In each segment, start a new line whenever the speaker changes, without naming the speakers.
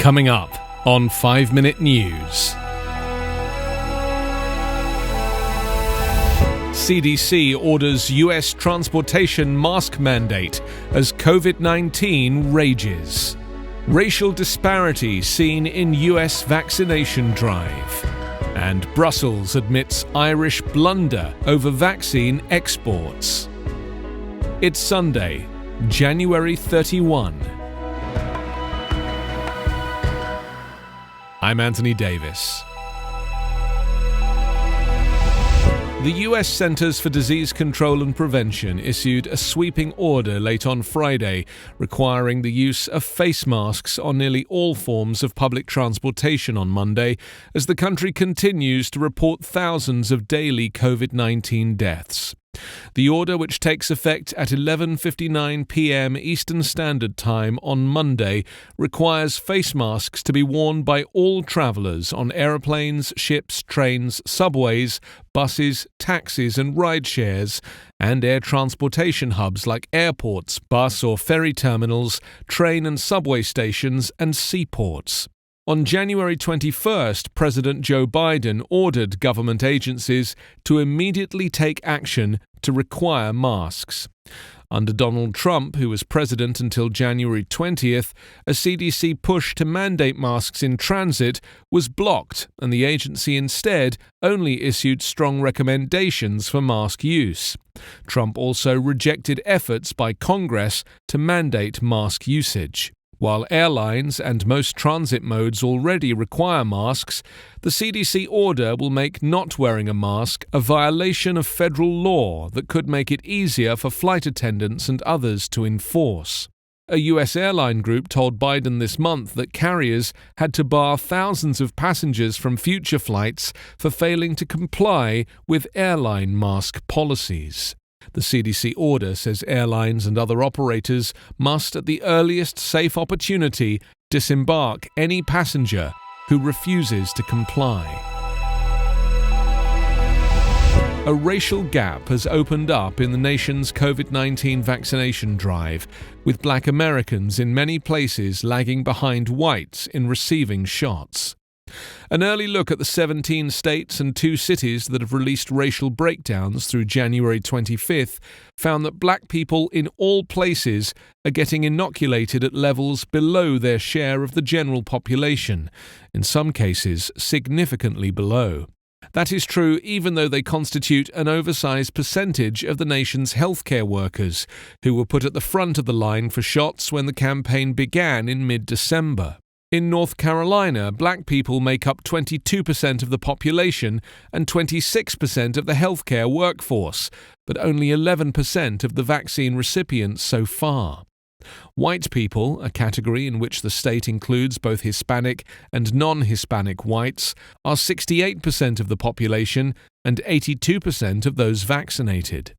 Coming up on 5 Minute News. CDC orders US transportation mask mandate as COVID-19 rages. Racial disparity seen in US vaccination drive. And Brussels admits Irish blunder over vaccine exports. It's Sunday, January 31. I'm Anthony Davis. The US Centers for Disease Control and Prevention issued a sweeping order late on Friday requiring the use of face masks on nearly all forms of public transportation on Monday as the country continues to report thousands of daily COVID-19 deaths. The order, which takes effect at 11:59 p.m. Eastern Standard Time on Monday, requires face masks to be worn by all travellers on aeroplanes, ships, trains, subways, buses, taxis and ride-shares, and air transportation hubs like airports, bus or ferry terminals, train and subway stations, and seaports. On January 21st, President Joe Biden ordered government agencies to immediately take action to require masks. Under Donald Trump, who was president until January 20th, a CDC push to mandate masks in transit was blocked, and the agency instead only issued strong recommendations for mask use. Trump also rejected efforts by Congress to mandate mask usage. While airlines and most transit modes already require masks, the CDC order will make not wearing a mask a violation of federal law that could make it easier for flight attendants and others to enforce. A U.S. airline group told Biden this month that carriers had to bar thousands of passengers from future flights for failing to comply with airline mask policies. The CDC order says airlines and other operators must, at the earliest safe opportunity, disembark any passenger who refuses to comply. A racial gap has opened up in the nation's COVID-19 vaccination drive, with Black Americans in many places lagging behind whites in receiving shots. An early look at the 17 states and 2 cities that have released racial breakdowns through January 25th found that black people in all places are getting inoculated at levels below their share of the general population, in some cases significantly below. That is true even though they constitute an oversized percentage of the nation's healthcare workers, who were put at the front of the line for shots when the campaign began in mid-December. In North Carolina, black people make up 22% of the population and 26% of the healthcare workforce, but only 11% of the vaccine recipients so far. White people, a category in which the state includes both Hispanic and non-Hispanic whites, are 68% of the population and 82% of those vaccinated.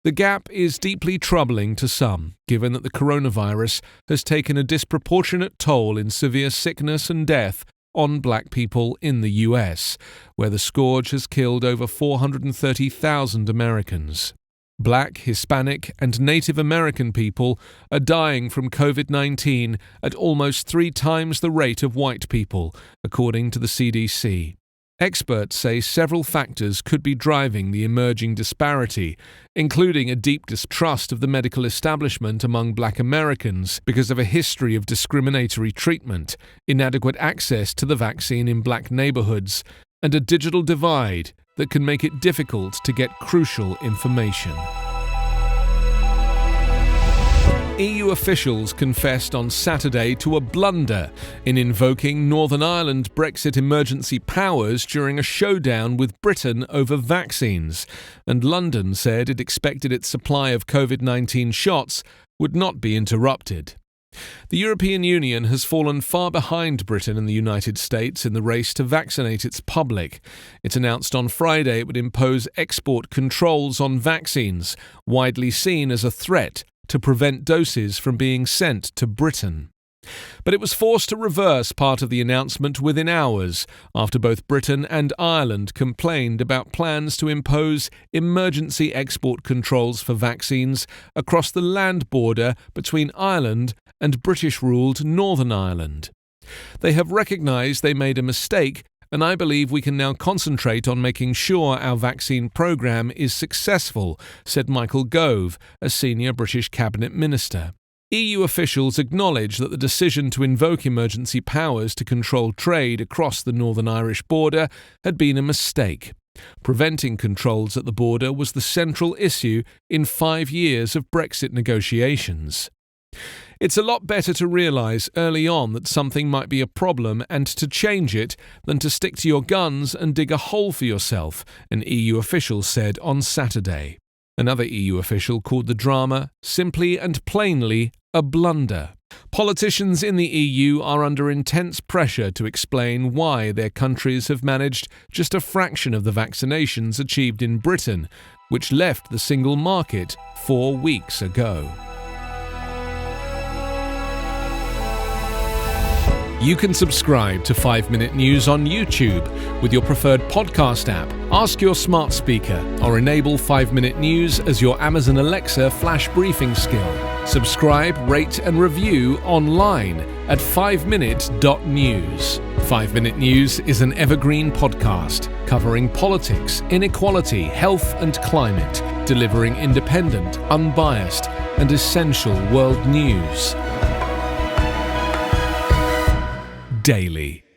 The gap is deeply troubling to some, given that the coronavirus has taken a disproportionate toll in severe sickness and death on black people in the US, where the scourge has killed over 430,000 Americans. Black, Hispanic, and Native American people are dying from COVID-19 at almost 3 times the rate of white people, according to the CDC. Experts say several factors could be driving the emerging disparity, including a deep distrust of the medical establishment among black Americans because of a history of discriminatory treatment, inadequate access to the vaccine in black neighborhoods, and a digital divide that can make it difficult to get crucial information. EU officials confessed on Saturday to a blunder in invoking Northern Ireland Brexit emergency powers during a showdown with Britain over vaccines, and London said it expected its supply of COVID-19 shots would not be interrupted. The European Union has fallen far behind Britain and the United States in the race to vaccinate its public. It announced on Friday it would impose export controls on vaccines, widely seen as a threat to prevent doses from being sent to Britain. But it was forced to reverse part of the announcement within hours after both Britain and Ireland complained about plans to impose emergency export controls for vaccines across the land border between Ireland and British-ruled Northern Ireland. They have recognized they made a mistake, and I believe we can now concentrate on making sure our vaccine program is successful, said Michael Gove, a senior British cabinet minister. EU officials acknowledge that the decision to invoke emergency powers to control trade across the Northern Irish border had been a mistake. Preventing controls at the border was the central issue in 5 years of Brexit negotiations. It's a lot better to realise early on that something might be a problem and to change it than to stick to your guns and dig a hole for yourself, an EU official said on Saturday. Another EU official called the drama, simply and plainly, a blunder. Politicians in the EU are under intense pressure to explain why their countries have managed just a fraction of the vaccinations achieved in Britain, which left the single market 4 weeks ago. You can subscribe to 5 Minute News on YouTube with your preferred podcast app. Ask your smart speaker or enable 5 Minute News as your Amazon Alexa flash briefing skill. Subscribe, rate and review online at 5minute.news. 5 Minute News is an Evergreen Podcast covering politics, inequality, health and climate, delivering independent, unbiased and essential world news. Daily.